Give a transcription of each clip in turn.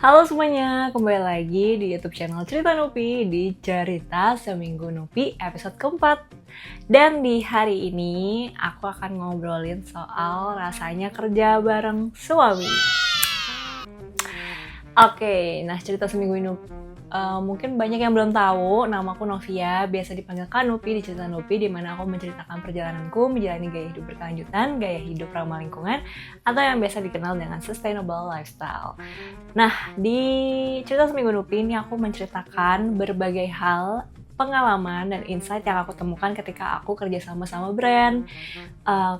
Halo semuanya, kembali lagi di YouTube channel Cerita Nupi di Cerita Seminggu Nupi episode keempat. Dan di hari ini aku akan ngobrolin soal rasanya kerja bareng suami. Oke, nah cerita Seminggu Nupi mungkin banyak yang belum tahu, nama aku Novia, biasa dipanggil Kak Nupi di Cerita Nupi, di mana aku menceritakan perjalananku menjalani gaya hidup berkelanjutan, gaya hidup ramah lingkungan, atau yang biasa dikenal dengan sustainable lifestyle. Nah, di Cerita Seminggu Nupi ini aku menceritakan berbagai hal, pengalaman dan insight yang aku temukan ketika aku kerja sama brand,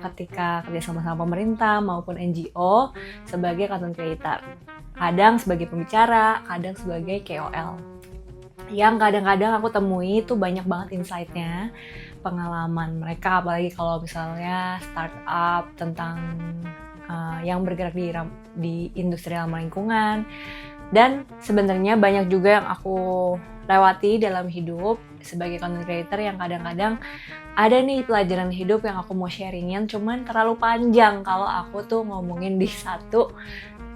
ketika kerja sama pemerintah maupun NGO sebagai content creator. Kadang sebagai pembicara, kadang sebagai KOL. Yang kadang-kadang aku temui itu banyak banget insight-nya, pengalaman mereka, apalagi kalau misalnya startup tentang yang bergerak di industri ramah lingkungan. Dan sebenarnya banyak juga yang aku lewati dalam hidup sebagai content creator yang kadang-kadang ada nih pelajaran hidup yang aku mau sharingin, cuman terlalu panjang kalau aku tuh ngomongin di satu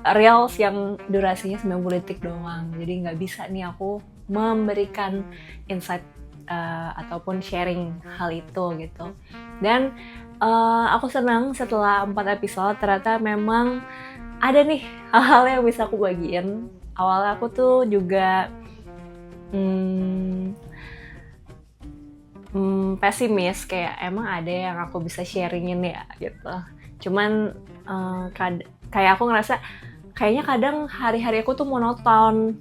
reels yang durasinya 90 detik doang. Jadi nggak bisa nih aku memberikan insight ataupun sharing hal itu gitu. Dan aku senang setelah 4 episode ternyata memang ada nih hal-hal yang bisa aku bagiin. Awalnya aku tuh juga pesimis, kayak emang ada yang aku bisa sharingin ya gitu. Cuman kayak aku ngerasa kayaknya kadang hari-hari aku tuh monoton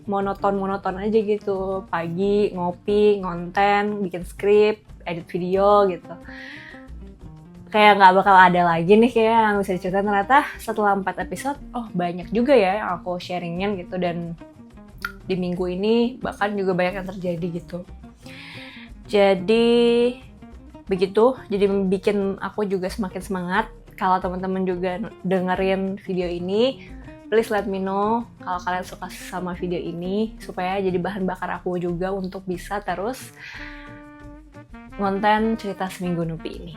aja gitu. Pagi ngopi, ngonten, bikin skrip, edit video gitu. Kayak nggak bakal ada lagi nih kayak yang bisa diceritain. Ternyata setelah 4 episode, oh banyak juga ya yang aku sharingin gitu. Dan di minggu ini bahkan juga banyak yang terjadi gitu. Jadi begitu, jadi bikin aku juga semakin semangat. Kalau teman-teman juga dengerin video ini, please let me know kalau kalian suka sama video ini, supaya jadi bahan bakar aku juga untuk bisa terus ngonten Cerita Seminggu Nupi ini.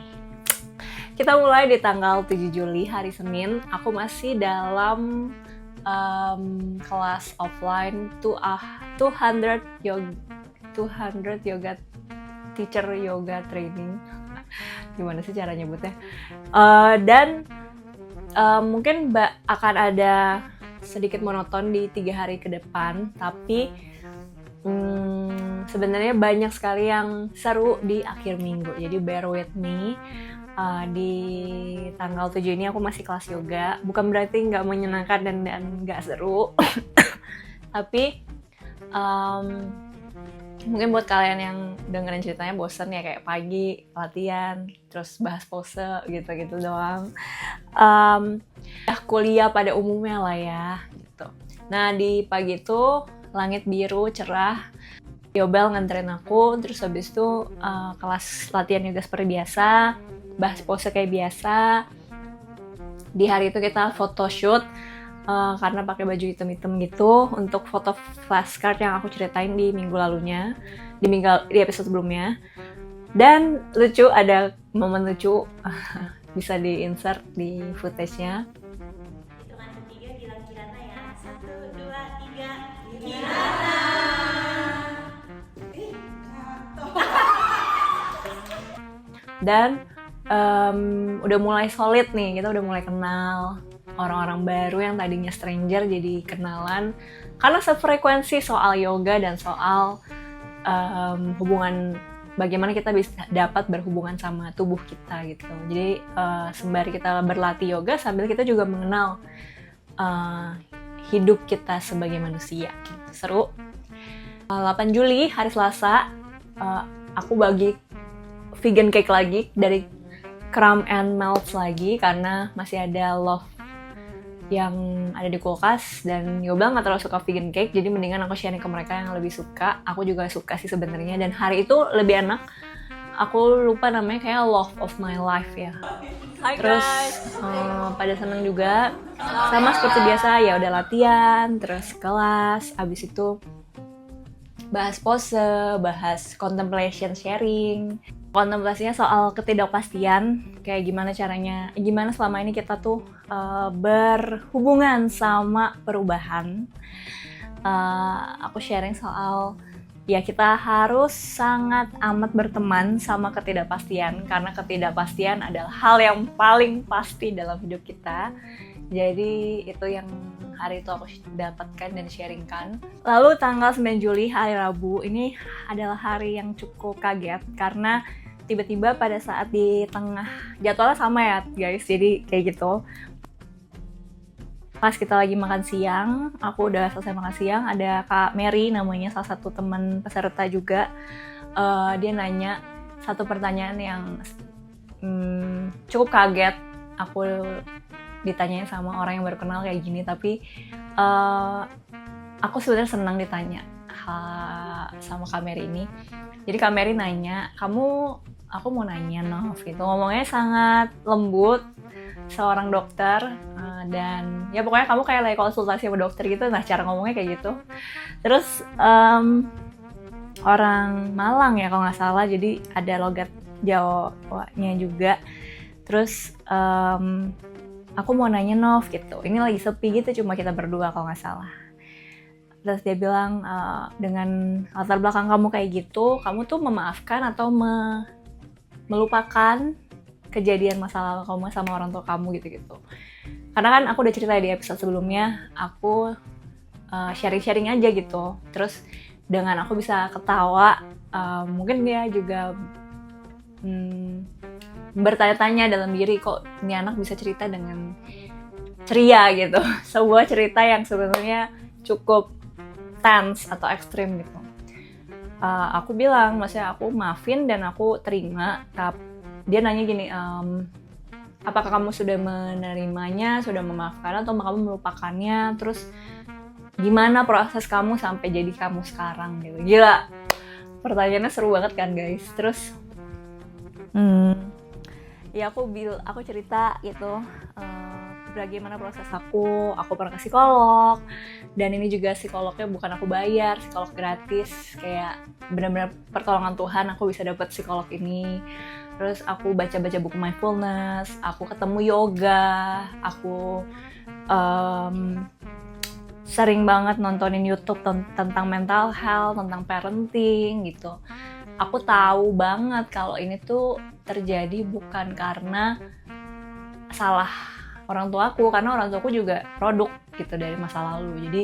Kita mulai di tanggal 7 Juli, hari Senin. Aku masih dalam kelas offline 200 yoga teacher yoga training. Gimana sih cara nyebutnya? Dan mungkin akan ada sedikit monoton di 3 hari ke depan, tapi sebenarnya banyak sekali yang seru di akhir minggu. Jadi bear with me. Di tanggal 7 ini aku masih kelas yoga. Bukan berarti nggak menyenangkan dan nggak seru. Tapi mungkin buat kalian yang dengerin ceritanya bosen ya, kayak pagi latihan terus bahas pose gitu-gitu doang. Kuliah pada umumnya lah ya gitu. Nah di pagi itu langit biru cerah, Yobel nganterin aku, terus habis itu kelas latihan yoga seperti biasa, bahas pose kayak biasa. Di hari itu kita photoshoot karena pakai baju hitam-hitam gitu untuk foto flashcard yang aku ceritain di minggu lalunya, di episode sebelumnya. Dan lucu, ada momen lucu bisa di-insert di footage-nya. Hitungan ketiga bilang Kirana ya. 1, 2, 3. Kirana. Dan udah mulai solid nih, kita udah mulai kenal orang-orang baru yang tadinya stranger jadi kenalan karena sefrekuensi soal yoga dan soal hubungan, bagaimana kita bisa dapat berhubungan sama tubuh kita gitu. Jadi sembari kita berlatih yoga sambil kita juga mengenal hidup kita sebagai manusia gitu. Seru. 8 Juli hari Selasa, aku bagi vegan cake lagi dari Crumb and Melts lagi karena masih ada love yang ada di kulkas, dan Yobel nggak terlalu suka vegan cake, jadi mendingan aku sharing ke mereka yang lebih suka. Aku juga suka sih sebenarnya, dan hari itu lebih enak. Aku lupa namanya, kayak Love of My Life ya. Hai Terus pada seneng juga, sama seperti biasa ya udah latihan, terus kelas, abis itu bahas pose, bahas contemplation sharing. Kontemplasinya soal ketidakpastian, kayak gimana selama ini kita tuh berhubungan sama perubahan. aku sharing soal ya kita harus sangat amat berteman sama ketidakpastian, karena ketidakpastian adalah hal yang paling pasti dalam hidup kita. Jadi itu yang hari itu aku dapatkan dan sharingkan. Lalu tanggal 9 Juli hari Rabu ini adalah hari yang cukup kaget karena tiba-tiba pada saat di tengah jadwalnya sama ya guys, jadi kayak gitu. Pas kita lagi makan siang, aku udah selesai makan siang, ada Kak Mary namanya, salah satu teman peserta juga. Dia nanya satu pertanyaan yang cukup kaget. Aku ditanyain sama orang yang baru kenal kayak gini, tapi aku sebenarnya senang ditanya sama Kak Mary ini. Jadi Kak Mary nanya, aku mau nanya Nov gitu, ngomongnya sangat lembut, seorang dokter, dan ya pokoknya kamu kayak lagi konsultasi sama dokter gitu. Nah cara ngomongnya kayak gitu. Terus orang Malang ya kalau nggak salah, jadi ada logat Jawanya juga. Terus aku mau nanya Nov gitu, ini lagi sepi gitu, cuma kita berdua kalau nggak salah. Terus dia bilang, dengan latar belakang kamu kayak gitu, kamu tuh memaafkan atau melupakan kejadian masa lalu kamu sama orang tua kamu gitu-gitu. Karena kan aku udah cerita di episode sebelumnya, aku sharing-sharing aja gitu. Terus dengan aku bisa ketawa, mungkin dia juga bertanya-tanya dalam diri, kok ini anak bisa cerita dengan ceria gitu. Sebuah cerita yang sebenarnya cukup tense atau ekstrim gitu. Aku bilang, maksudnya aku maafin dan aku terima. Dia nanya gini, apakah kamu sudah menerimanya, sudah memaafkan, atau kamu melupakannya? Terus gimana proses kamu sampai jadi kamu sekarang gitu. Gila, pertanyaannya seru banget kan guys. Terus ya aku cerita gitu, bagaimana proses aku pernah ke psikolog, dan ini juga psikolognya bukan aku bayar, psikolog gratis, kayak benar-benar pertolongan Tuhan aku bisa dapat psikolog ini. Terus aku baca-baca buku mindfulness, aku ketemu yoga, aku sering banget nontonin YouTube tentang mental health, tentang parenting gitu. Aku tahu banget kalau ini tuh terjadi bukan karena salah orang tuaku, karena orang tuaku juga produk gitu dari masa lalu. Jadi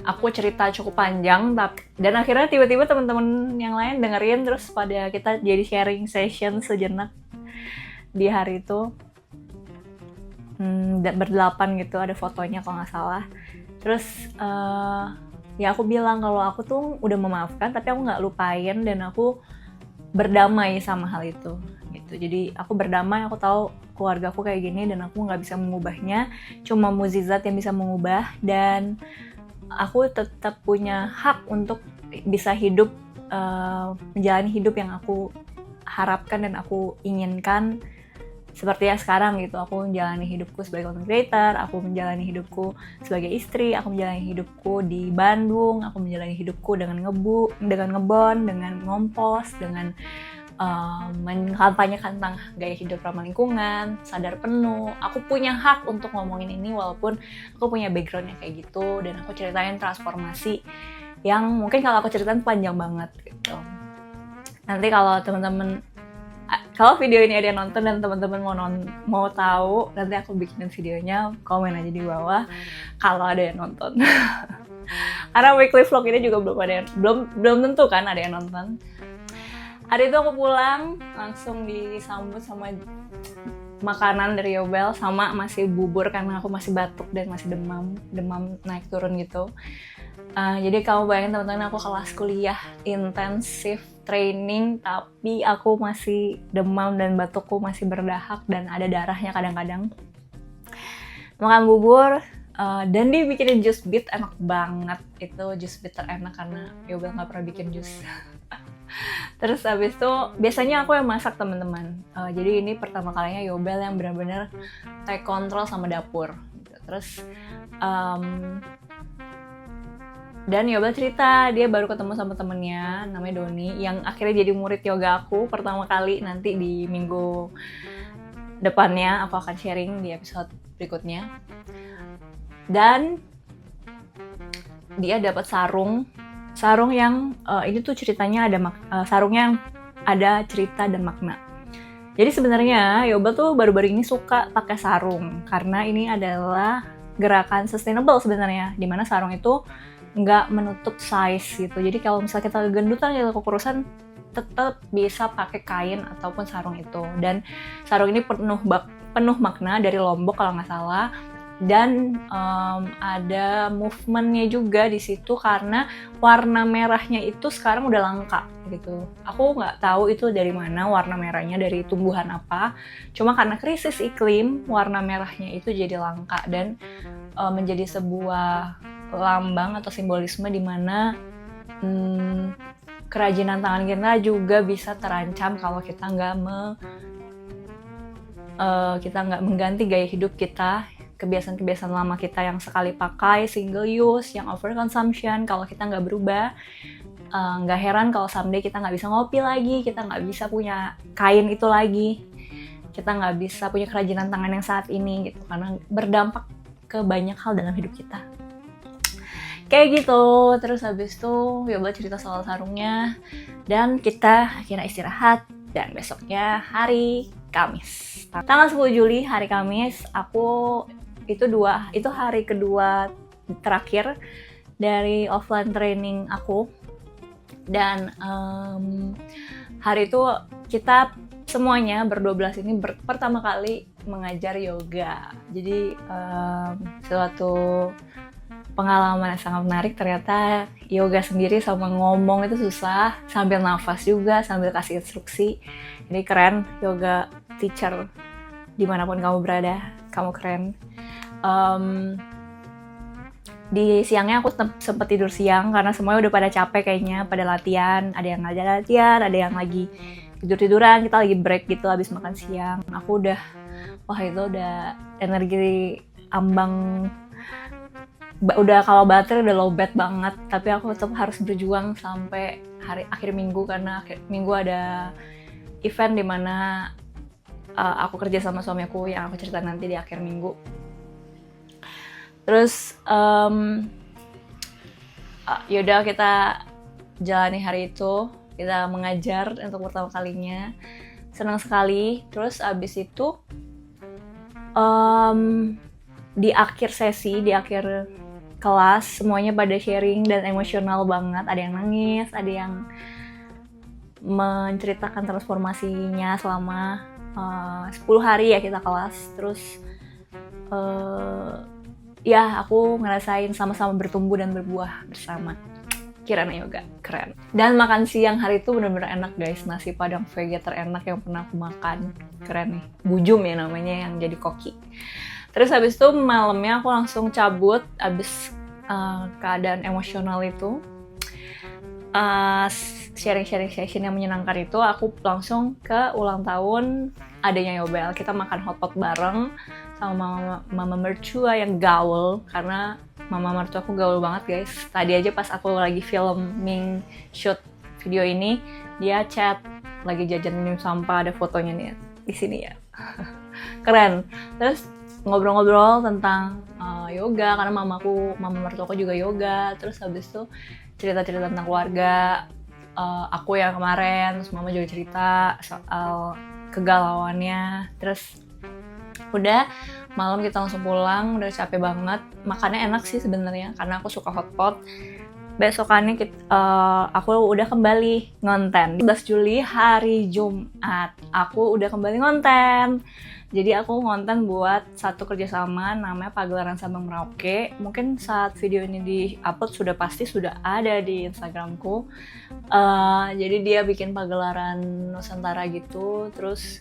aku cerita cukup panjang, dan akhirnya tiba-tiba teman-teman yang lain dengerin, terus pada kita jadi sharing session sejenak di hari itu, berdelapan gitu, ada fotonya kalau nggak salah. Terus ya aku bilang kalau aku tuh udah memaafkan, tapi aku nggak lupain, dan aku berdamai sama hal itu gitu. Jadi aku berdamai, aku tahu keluarga aku kayak gini dan aku nggak bisa mengubahnya, cuma mukjizat yang bisa mengubah, dan aku tetap punya hak untuk bisa hidup, menjalani hidup yang aku harapkan dan aku inginkan, seperti ya sekarang gitu. Aku menjalani hidupku sebagai content creator, aku menjalani hidupku sebagai istri, aku menjalani hidupku di Bandung, aku menjalani hidupku dengan ngebon, dengan ngompos, dengan mengkampanyekan tentang gaya hidup ramah lingkungan, sadar penuh. Aku punya hak untuk ngomongin ini walaupun aku punya backgroundnya kayak gitu, dan aku ceritain transformasi yang mungkin kalau aku ceritain panjang banget gitu. Nanti kalau teman-teman, kalau video ini ada yang nonton dan teman-teman mau tahu, nanti aku bikinin videonya, komen aja di bawah kalau ada yang nonton. Karena weekly vlog ini juga belum tentu kan ada yang nonton. Hari itu aku pulang, langsung disambut sama makanan dari Yobel, sama masih bubur karena aku masih batuk dan masih demam naik turun gitu. Jadi kamu bayangin teman-teman, aku kelas kuliah intensif training, tapi aku masih demam dan batukku masih berdahak dan ada darahnya kadang-kadang. Makan bubur, dan dia bikinin jus beet enak banget. Itu jus beet terenak karena Yobel nggak pernah bikin jus. Terus habis itu biasanya aku yang masak teman-teman. Jadi ini pertama kalinya Yobel yang benar-benar take control sama dapur. Terus dan Yobel cerita dia baru ketemu sama temennya namanya Doni, yang akhirnya jadi murid yoga aku pertama kali. Nanti di minggu depannya aku akan sharing di episode berikutnya. Dan dia dapat sarung yang ini tuh ceritanya ada sarungnya yang ada cerita dan makna. Jadi sebenarnya Yoba tuh baru-baru ini suka pakai sarung karena ini adalah gerakan sustainable sebenarnya, dimana sarung itu nggak menutup size gitu. Jadi kalau misalnya kita gendutan atau kekurusan, tetap bisa pakai kain ataupun sarung itu. Dan sarung ini penuh makna dari Lombok kalau nggak salah. Dan ada movementnya juga di situ karena warna merahnya itu sekarang udah langka gitu. Aku nggak tahu itu dari mana warna merahnya, dari tumbuhan apa. Cuma karena krisis iklim, warna merahnya itu jadi langka dan menjadi sebuah lambang atau simbolisme di mana kerajinan tangan kita juga bisa terancam kalau kita nggak mengganti gaya hidup kita, kebiasaan-kebiasaan lama kita yang sekali pakai, single use, yang overconsumption. Kalau kita nggak berubah, nggak heran kalau someday kita nggak bisa ngopi lagi, kita nggak bisa punya kain itu lagi, kita nggak bisa punya kerajinan tangan yang saat ini gitu, karena berdampak ke banyak hal dalam hidup kita. Kayak gitu. Terus habis itu Yoba cerita soal sarungnya, dan kita akhirnya istirahat. Dan besoknya hari Kamis, tanggal 10 Juli, hari Kamis, aku itu hari kedua terakhir dari offline training aku. Dan hari itu kita semuanya ber-12 ini pertama kali mengajar yoga. Jadi suatu pengalaman yang sangat menarik. Ternyata yoga sendiri sama ngomong itu susah, sambil nafas juga, sambil kasih instruksi. Ini keren, yoga teacher dimanapun kamu berada, kamu keren. Di siangnya aku sempet tidur siang karena semuanya udah pada capek kayaknya, pada latihan. Ada yang ngajak latihan, ada yang lagi tidur-tiduran, kita lagi break gitu habis makan siang. Aku udah energi ambang, udah kalau baterai udah lowbat banget. Tapi aku tetap harus berjuang sampai hari akhir minggu, karena akhir minggu ada event dimana aku kerja sama suamiku yang aku cerita nanti di akhir minggu. Terus yaudah kita jalani hari itu, kita mengajar untuk pertama kalinya, senang sekali. Terus abis itu di akhir sesi, di akhir kelas, semuanya pada sharing dan emosional banget. Ada yang nangis, ada yang menceritakan transformasinya selama 10 hari ya kita kelas. Terus ya aku ngerasain sama-sama bertumbuh dan berbuah bersama. Kirana Yoga, keren. Dan makan siang hari itu bener-bener enak guys, nasi padang vega terenak yang pernah aku makan. Keren nih, Bujum ya namanya yang jadi koki. Terus habis itu malamnya aku langsung cabut, abis keadaan emosional itu, sharing-sharing session yang menyenangkan itu, aku langsung ke ulang tahun adanya Yobel. Kita makan hotpot bareng sama mama mertua yang gaul, karena mama mertua aku gaul banget guys. Tadi aja pas aku lagi filming shoot video ini, dia chat lagi jajan minum sampah, ada fotonya nih di sini ya. Keren. Terus ngobrol-ngobrol tentang yoga, karena mama mertua aku juga yoga. Terus habis itu cerita-cerita tentang keluarga aku yang kemarin. Terus mama juga cerita soal kegalauannya. Terus udah malam kita langsung pulang, udah capek banget. Makannya enak sih sebenarnya karena aku suka hotpot. Besokannya aku udah kembali ngonten. 11 Juli hari Jumat, aku udah kembali ngonten. Jadi aku ngonten buat satu kerjasama namanya Pagelaran Sabang Merauke. Mungkin saat video ini di-upload sudah ada di Instagramku. Jadi dia bikin pagelaran Nusantara gitu. Terus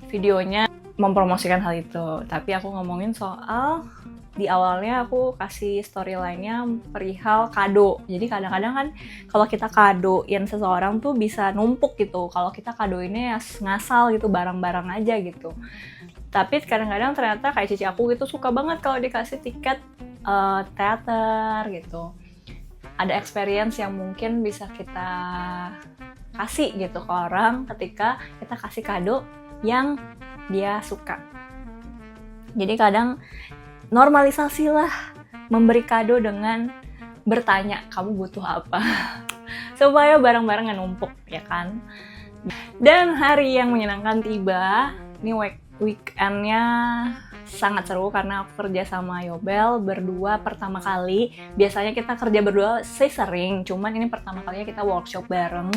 videonya mempromosikan hal itu. Tapi aku ngomongin soal, di awalnya aku kasih storyline-nya perihal kado. Jadi kadang-kadang kan kalau kita kadoin seseorang tuh bisa numpuk gitu. Kalau kita kadoinnya ya ngasal gitu, barang-barang aja gitu. Tapi kadang-kadang ternyata kayak cici aku gitu suka banget kalau dikasih tiket teater gitu. Ada experience yang mungkin bisa kita kasih gitu ke orang ketika kita kasih kado yang dia suka. Jadi kadang normalisasilah memberi kado dengan bertanya kamu butuh apa supaya barang-barang nggak numpuk, ya kan. Dan hari yang menyenangkan tiba. Ini weekendnya sangat seru karena aku kerja sama Yobel berdua pertama kali. Biasanya kita kerja berdua sih sering, cuman ini pertama kalinya kita workshop bareng.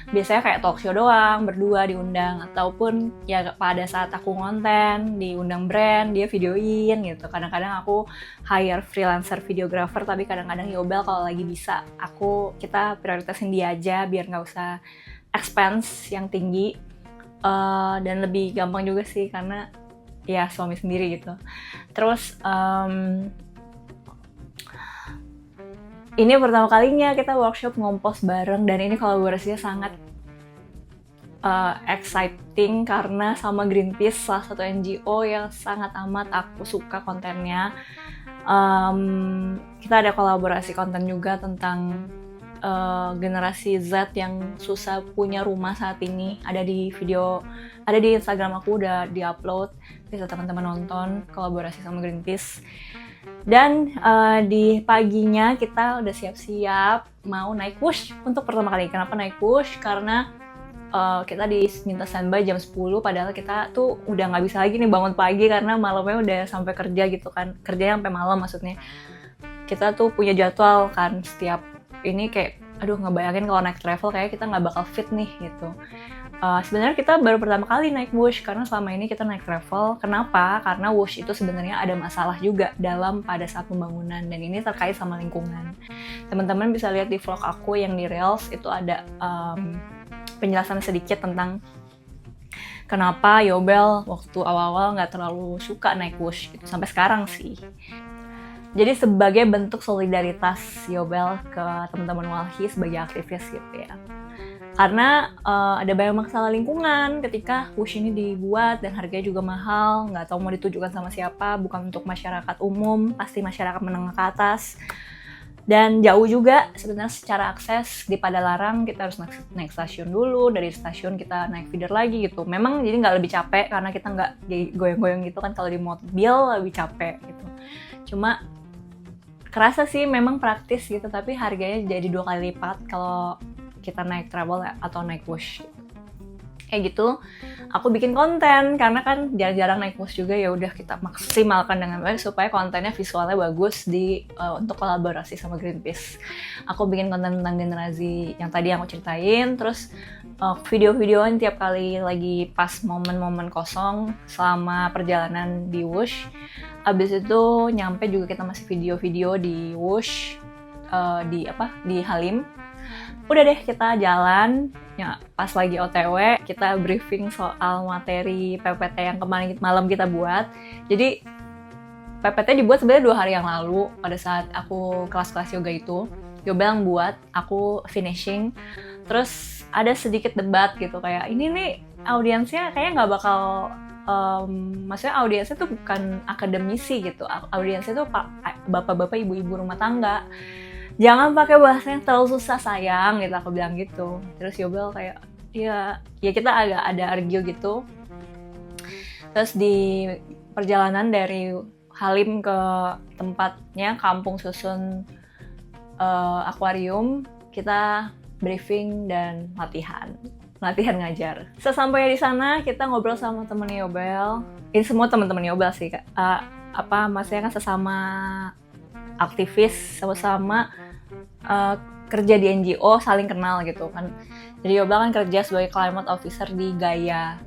Biasanya kayak talk show doang, berdua diundang, ataupun ya pada saat aku ngonten, diundang brand, dia videoin gitu. Kadang-kadang aku hire freelancer videographer, tapi kadang-kadang Yobel kalau lagi bisa, kita prioritasin dia aja biar nggak usah expense yang tinggi. Dan lebih gampang juga sih karena ya suami sendiri gitu. Terus ini pertama kalinya kita workshop ngompos bareng, dan ini kolaborasinya sangat exciting karena sama Greenpeace, salah satu NGO yang sangat amat aku suka kontennya. Kita ada kolaborasi konten juga tentang generasi Z yang susah punya rumah saat ini. Ada di Instagram aku, udah di-upload, bisa teman-teman nonton, kolaborasi sama Greenpeace. Dan di paginya kita udah siap-siap mau naik Wush untuk pertama kali. Kenapa naik Wush? Karena kita diminta standby jam 10, padahal kita tuh udah nggak bisa lagi nih bangun pagi karena malamnya udah sampai kerja gitu kan. Kerjanya sampai malam maksudnya. Kita tuh punya jadwal kan setiap ini, kayak aduh ngebayangin kalau naik travel kayak kita nggak bakal fit nih gitu. Sebenarnya kita baru pertama kali naik Wush karena selama ini kita naik travel. Kenapa? Karena Wush itu sebenarnya ada masalah juga pada saat pembangunan, dan ini terkait sama lingkungan. Teman-teman bisa lihat di vlog aku yang di Reels, itu ada penjelasan sedikit tentang kenapa Yobel waktu awal-awal nggak terlalu suka naik Wush gitu, sampai sekarang sih. Jadi sebagai bentuk solidaritas Yobel ke teman-teman Walhi sebagai aktivis gitu ya. Karena ada banyak masalah lingkungan ketika Wush ini dibuat, dan harganya juga mahal, nggak tahu mau ditujukan sama siapa, bukan untuk masyarakat umum, pasti masyarakat menengah ke atas. Dan jauh juga sebenarnya secara akses. Di Padalarang kita harus naik stasiun dulu, dari stasiun kita naik feeder lagi gitu. Memang jadi nggak lebih capek karena kita nggak goyang-goyang gitu kan, kalau di mobil lebih capek gitu. Cuma kerasa sih memang praktis gitu, tapi harganya jadi 2 kali lipat kalau kita naik travel atau naik Wush gitu. Kayak gitu, aku bikin konten karena kan jarang-jarang naik Wush juga, ya udah kita maksimalkan dengan baik supaya kontennya visualnya bagus untuk kolaborasi sama Greenpeace. Aku bikin konten tentang generasi yang tadi aku ceritain, terus video-videoan tiap kali lagi pas momen-momen kosong selama perjalanan di Wush. Abis itu nyampe juga kita masih video-video di Wush, di Halim. Udah deh kita jalan, ya pas lagi OTW kita briefing soal materi PPT yang kemarin malam kita buat. Jadi PPT dibuat sebenarnya 2 hari yang lalu pada saat aku kelas-kelas yoga itu. Yobel yang buat, aku finishing. Terus ada sedikit debat gitu, kayak ini nih audiensnya kayaknya nggak bakal, maksudnya audiensnya tuh bukan akademisi gitu, audiensnya tuh bapak-bapak, ibu-ibu rumah tangga. Jangan pakai bahasa yang terlalu susah sayang gitu, aku bilang gitu. Terus Yobel kayak ya kita agak ada argue gitu. Terus di perjalanan dari Halim ke tempatnya Kampung Susun Akuarium, kita briefing dan latihan ngajar. Sesampainya di sana kita ngobrol sama temen Yobel. Ini semua teman-teman Yobel sih, maksudnya kan sesama aktivis, sama-sama kerja di NGO, saling kenal gitu kan. Jadi Yobel kan kerja sebagai climate officer di Gaia.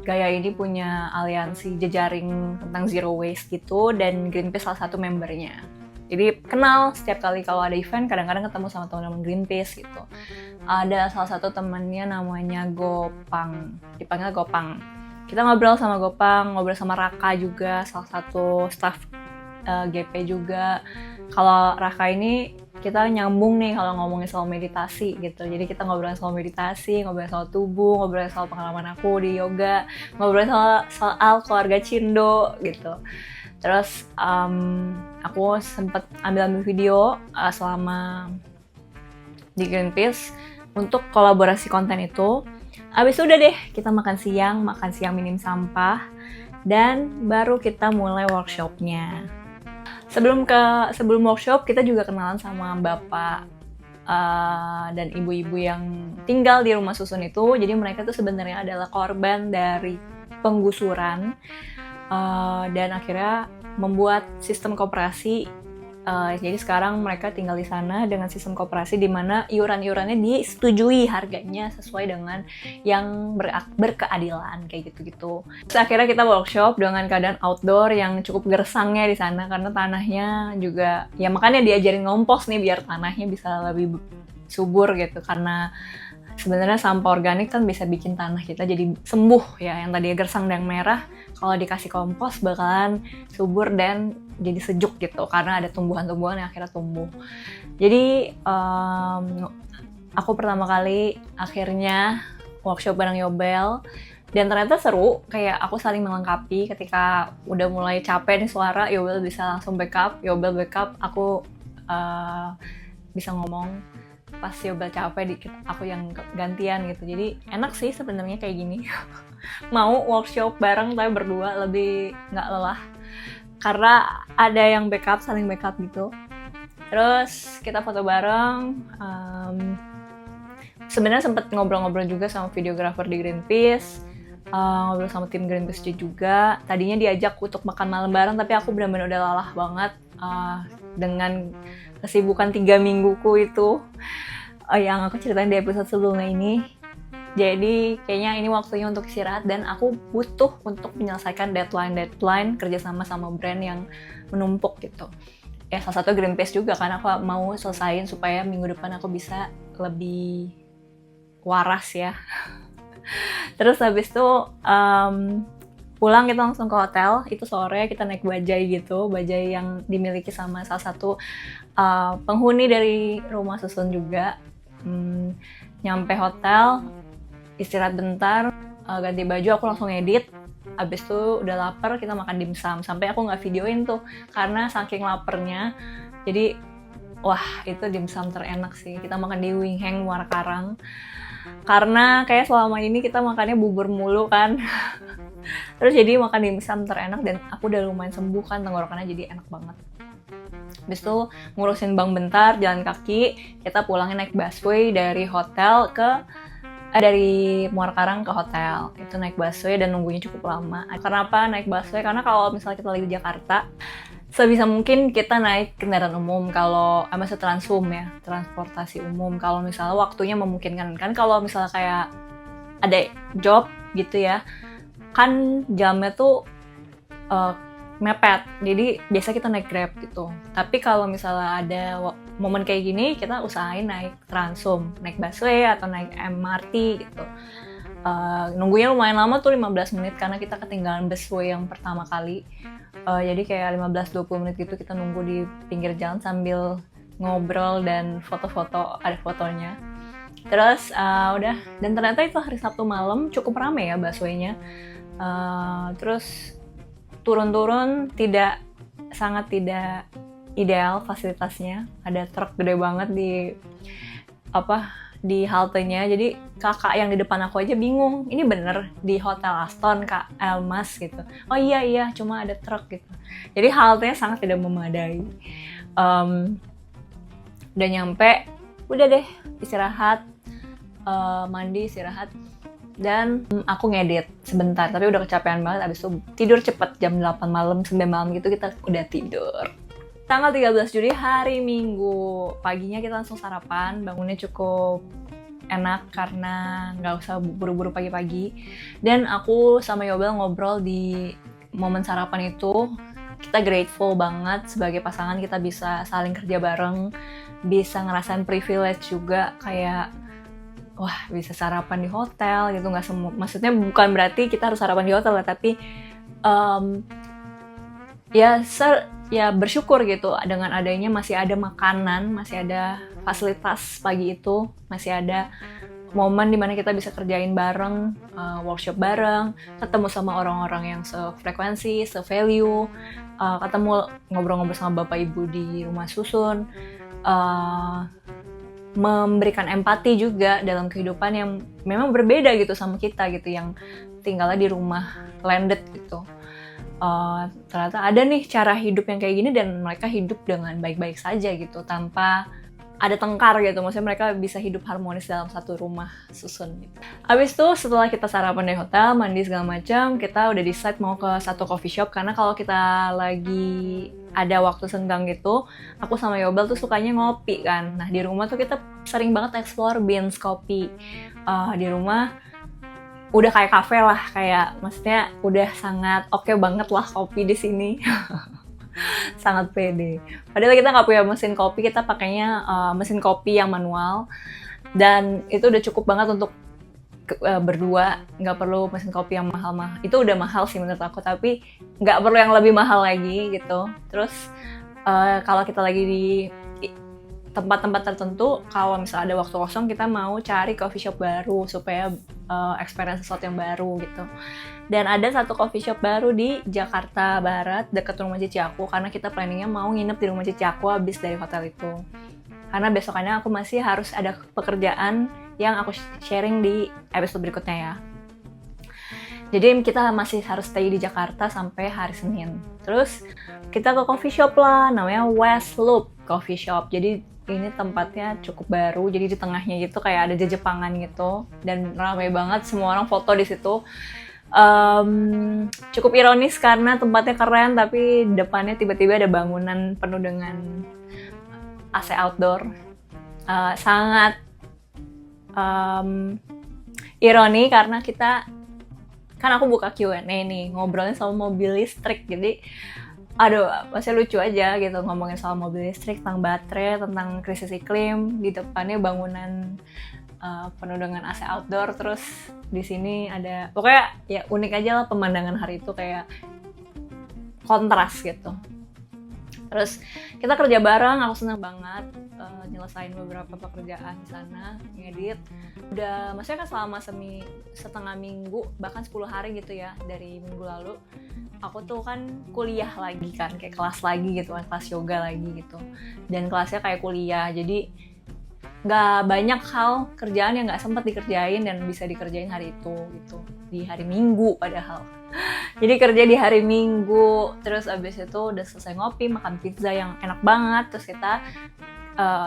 Gaia ini punya aliansi jejaring tentang zero waste gitu, dan Greenpeace salah satu membernya. Jadi kenal, setiap kali kalau ada event kadang-kadang ketemu sama teman-teman Greenpeace gitu. Ada salah satu temannya namanya Gopang, dipanggil Gopang. Kita ngobrol sama Gopang, ngobrol sama Raka juga, salah satu staff GP juga. Kalau Raka ini kita nyambung nih kalau ngomongin soal meditasi gitu. Jadi kita ngobrolin soal meditasi, ngobrolin soal tubuh, ngobrolin soal pengalaman aku di yoga, ngobrolin soal keluarga Cindo gitu. Terus aku sempat ambil video selama di Greenpeace untuk kolaborasi konten itu. Abis udah deh kita makan siang minim sampah. dan baru kita mulai workshopnya. Sebelum workshop kita juga kenalan sama bapak dan ibu-ibu yang tinggal di rumah susun itu. Jadi mereka tuh sebenarnya adalah korban dari penggusuran dan akhirnya membuat sistem koperasi. Jadi sekarang mereka tinggal di sana dengan sistem koperasi di mana iuran-iurannya disetujui harganya sesuai dengan yang berkeadilan kayak gitu-gitu. Terus akhirnya kita workshop dengan keadaan outdoor yang cukup gersangnya di sana karena tanahnya juga ya makanya diajarin ngompos nih biar tanahnya bisa lebih subur gitu, karena sebenarnya sampah organik kan bisa bikin tanah kita jadi sembuh ya, yang tadi gersang dan merah kalau dikasih kompos bakalan subur dan jadi sejuk gitu karena ada tumbuhan-tumbuhan yang akhirnya tumbuh. Jadi aku pertama kali akhirnya workshop bareng Yobel dan ternyata seru, kayak aku saling melengkapi. Ketika udah mulai capek nih suara, Yobel bisa langsung backup, Yobel backup, aku bisa ngomong. Pas Yobel capek dikit aku yang gantian gitu. Jadi enak sih sebenarnya kayak gini. Mau workshop bareng tapi berdua lebih nggak lelah karena ada yang backup, saling backup gitu. Terus kita foto bareng. Sebenarnya sempat ngobrol-ngobrol juga sama videographer di Greenpeace, ngobrol sama tim Greenpeace juga. Tadinya diajak untuk makan malam bareng tapi aku benar-benar udah lelah banget dengan kesibukan 3 mingguku itu yang aku ceritain di episode sebelumnya ini. Jadi kayaknya ini waktunya untuk istirahat dan aku butuh untuk menyelesaikan deadline kerjasama sama brand yang menumpuk gitu. Ya salah satu Greenpeace juga karena aku mau selesain supaya minggu depan aku bisa lebih waras ya. Terus habis itu pulang kita langsung ke hotel. Itu sore kita naik bajai gitu, bajai yang dimiliki sama salah satu penghuni dari rumah susun juga. Nyampe hotel, istirahat bentar, ganti baju, aku langsung edit. Abis itu udah lapar, kita makan dimsum. Sampai aku nggak videoin tuh karena saking lapernya. Jadi wah itu dimsum terenak sih. Kita makan di Wing Hang Muara Karang karena kayak selama ini kita makannya bubur mulu kan. Terus jadi makan dimsum terenak dan aku udah lumayan sembuh kan, tenggorokannya jadi enak banget. Habis itu ngurusin bank bentar, jalan kaki, kita pulangnya naik busway dari hotel dari Muara Karang ke hotel. Itu naik busway dan nunggunya cukup lama. Kenapa naik busway? Karena kalau misalnya kita lagi di Jakarta, sebisa mungkin kita naik kendaraan umum, kalau maksudnya Transum ya, transportasi umum. Kalau misalnya waktunya memungkinkan kan, kalau misalnya kayak ada job gitu ya, kan jamnya tuh mepet, jadi biasa kita naik Grab gitu. Tapi kalau misalnya ada momen kayak gini, kita usahain naik Transum, naik busway atau naik MRT gitu. Nunggunya lumayan lama tuh 15 menit karena kita ketinggalan busway yang pertama kali. Jadi kayak 15-20 menit gitu kita nunggu di pinggir jalan sambil ngobrol dan foto-foto, ada fotonya. Terus udah, dan ternyata itu hari Sabtu malam cukup rame ya busway-nya. Terus turun-turun sangat tidak ideal fasilitasnya. Ada truk gede banget di haltenya. Jadi kakak yang di depan aku aja bingung, ini bener di Hotel Aston Kak Elmas gitu. Oh iya cuma ada truk gitu. Jadi haltenya sangat tidak memadai. Udah nyampe, udah deh istirahat, mandi istirahat. Dan aku ngedit sebentar, tapi udah kecapean banget. Abis itu tidur cepet, jam 8 malam, 9 malam gitu kita udah tidur. Tanggal 13 Juli hari Minggu, paginya kita langsung sarapan, bangunnya cukup enak karena nggak usah buru-buru pagi-pagi. Dan aku sama Yobel ngobrol di momen sarapan itu, kita grateful banget sebagai pasangan kita bisa saling kerja bareng, bisa ngerasain privilege juga kayak wah bisa sarapan di hotel gitu. Nggak semua, maksudnya bukan berarti kita harus sarapan di hotel ya, tapi ya bersyukur gitu dengan adanya masih ada makanan, masih ada fasilitas pagi itu, masih ada momen dimana kita bisa kerjain bareng, workshop bareng, ketemu sama orang-orang yang sefrekuensi, se-value, ketemu ngobrol-ngobrol sama bapak ibu di rumah susun, memberikan empati juga dalam kehidupan yang memang berbeda gitu sama kita gitu yang tinggalnya di rumah landed gitu. ternyata ada nih cara hidup yang kayak gini dan mereka hidup dengan baik-baik saja gitu, tanpa ada tengkar gitu. Maksudnya mereka bisa hidup harmonis dalam satu rumah susun gitu. Habis itu setelah kita sarapan di hotel, mandi segala macam, kita udah decide mau ke satu coffee shop. Karena kalau kita lagi ada waktu senggang gitu, aku sama Yobel tuh sukanya ngopi kan. Nah di rumah tuh kita sering banget explore beans kopi. Di rumah udah kayak kafe lah, kayak maksudnya udah sangat oke banget lah kopi di sini. Sangat pede. Padahal kita nggak punya mesin kopi, kita pakainya mesin kopi yang manual, dan itu udah cukup banget untuk berdua, nggak perlu mesin kopi yang mahal-mahal. Itu udah mahal sih menurut aku, tapi nggak perlu yang lebih mahal lagi gitu. Terus kalau kita lagi di tempat-tempat tertentu, kalau misalnya ada waktu kosong, kita mau cari coffee shop baru supaya experience sesuatu yang baru gitu. Dan ada satu coffee shop baru di Jakarta Barat dekat rumah cici aku, karena kita planningnya mau nginep di rumah cici aku habis dari hotel itu. Karena besokannya aku masih harus ada pekerjaan yang aku sharing di episode berikutnya ya. Jadi kita masih harus stay di Jakarta sampai hari Senin. Terus kita ke coffee shop lah, namanya West Loop Coffee Shop. Jadi ini tempatnya cukup baru, jadi di tengahnya gitu kayak ada jejepangan gitu, dan ramai banget, semua orang foto di situ. Cukup ironis karena tempatnya keren, tapi depannya tiba-tiba ada bangunan penuh dengan AC outdoor. Sangat ironi karena kan aku buka Q&A nih, ngobrolnya soal mobil listrik, jadi masih lucu aja gitu ngomongin soal mobil listrik, tentang baterai, tentang krisis iklim. Di depannya bangunan penuh dengan AC outdoor, terus di sini ada, pokoknya ya unik aja lah pemandangan hari itu, kayak kontras gitu. Terus kita kerja bareng, aku senang banget nyelesain beberapa pekerjaan di sana, ngedit. Udah, maksudnya kan selama setengah minggu, bahkan 10 hari gitu ya, dari minggu lalu, aku tuh kan kuliah lagi kan, kayak kelas lagi gitu kan, kelas yoga lagi gitu. Dan kelasnya kayak kuliah, jadi nggak banyak hal kerjaan yang nggak sempat dikerjain dan bisa dikerjain hari itu gitu, di hari Minggu padahal. Jadi kerja di hari Minggu, terus abis itu udah selesai ngopi, makan pizza yang enak banget, terus kita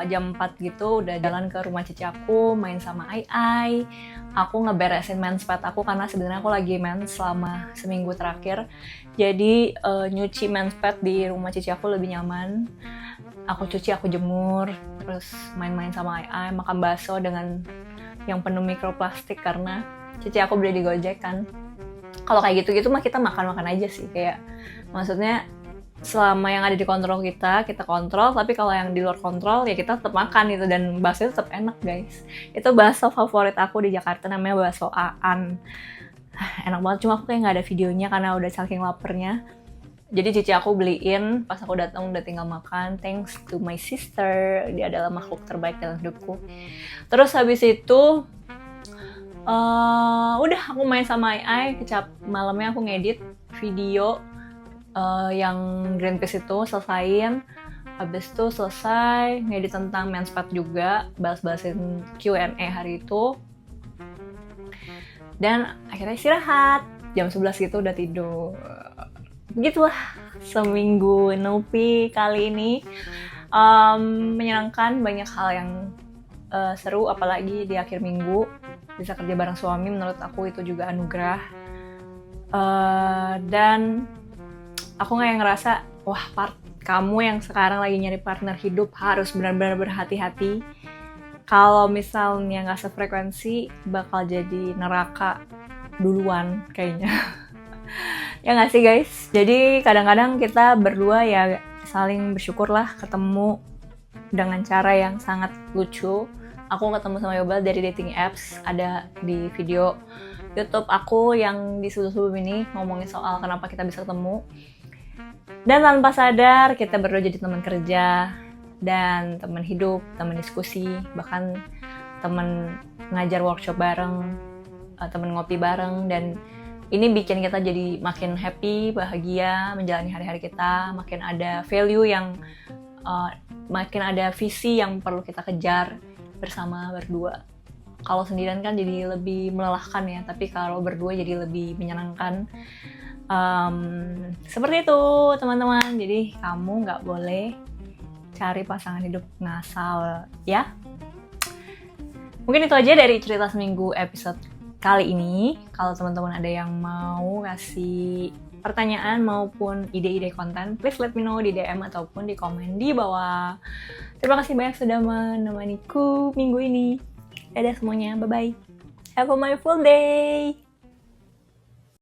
jam 4 gitu udah jalan ke rumah cici aku, main sama Ai. Aku ngeberesin mens pad aku karena sebenarnya aku lagi mens selama seminggu terakhir. Jadi nyuci mens pad di rumah cici aku lebih nyaman. Aku cuci, aku jemur, terus main-main sama Ai, makan bakso dengan yang penuh mikroplastik karena cici aku beli di Gojek kan. Kalau kayak gitu-gitu mah kita makan-makan aja sih, kayak maksudnya selama yang ada di kontrol kita kontrol, tapi kalau yang di luar kontrol ya kita tetap makan gitu, dan bakso tetap enak guys. Itu bakso favorit aku di Jakarta, namanya bakso Aan. Enak banget, cuma aku kayak nggak ada videonya karena udah saking lapernya. Jadi cici aku beliin, pas aku datang udah tinggal makan. Thanks to my sister, dia adalah makhluk terbaik dalam hidupku. Terus habis itu udah aku main sama Ai, malamnya aku ngedit video yang Greenpeace itu, selesain. Habis itu selesai ngedit tentang mens pad juga, balas-balasin Q&A hari itu. Dan akhirnya istirahat, jam 11 gitu udah tidur. Begitulah seminggu Nopi kali ini. Menyenangkan, banyak hal yang seru, apalagi di akhir minggu bisa kerja bareng suami, menurut aku itu juga anugerah. Dan aku kayak ngerasa, wah kamu yang sekarang lagi nyari partner hidup harus benar-benar berhati-hati. Kalau misalnya nggak sefrekuensi, bakal jadi neraka duluan kayaknya. Ya nggak sih guys? Jadi kadang-kadang kita berdua ya saling bersyukur lah ketemu dengan cara yang sangat lucu. Aku ketemu sama Yobel dari dating apps, ada di video YouTube aku yang di sebelum ini ngomongin soal kenapa kita bisa ketemu. Dan tanpa sadar kita berdua jadi teman kerja dan teman hidup, teman diskusi, bahkan teman ngajar workshop bareng, teman ngopi bareng. Dan ini bikin kita jadi makin happy, bahagia menjalani hari-hari kita, makin ada value yang makin ada visi yang perlu kita kejar bersama berdua. Kalau sendirian kan jadi lebih melelahkan ya, tapi kalau berdua jadi lebih menyenangkan. Seperti itu teman-teman. Jadi kamu nggak boleh cari pasangan hidup ngasal ya. Mungkin itu aja dari cerita seminggu episode kali ini. Kalau teman-teman ada yang mau kasih pertanyaan maupun ide-ide konten, please let me know di DM ataupun di komen di bawah. Terima kasih banyak sudah menemaniku minggu ini. Dadah semuanya, bye-bye. Have a mindful day.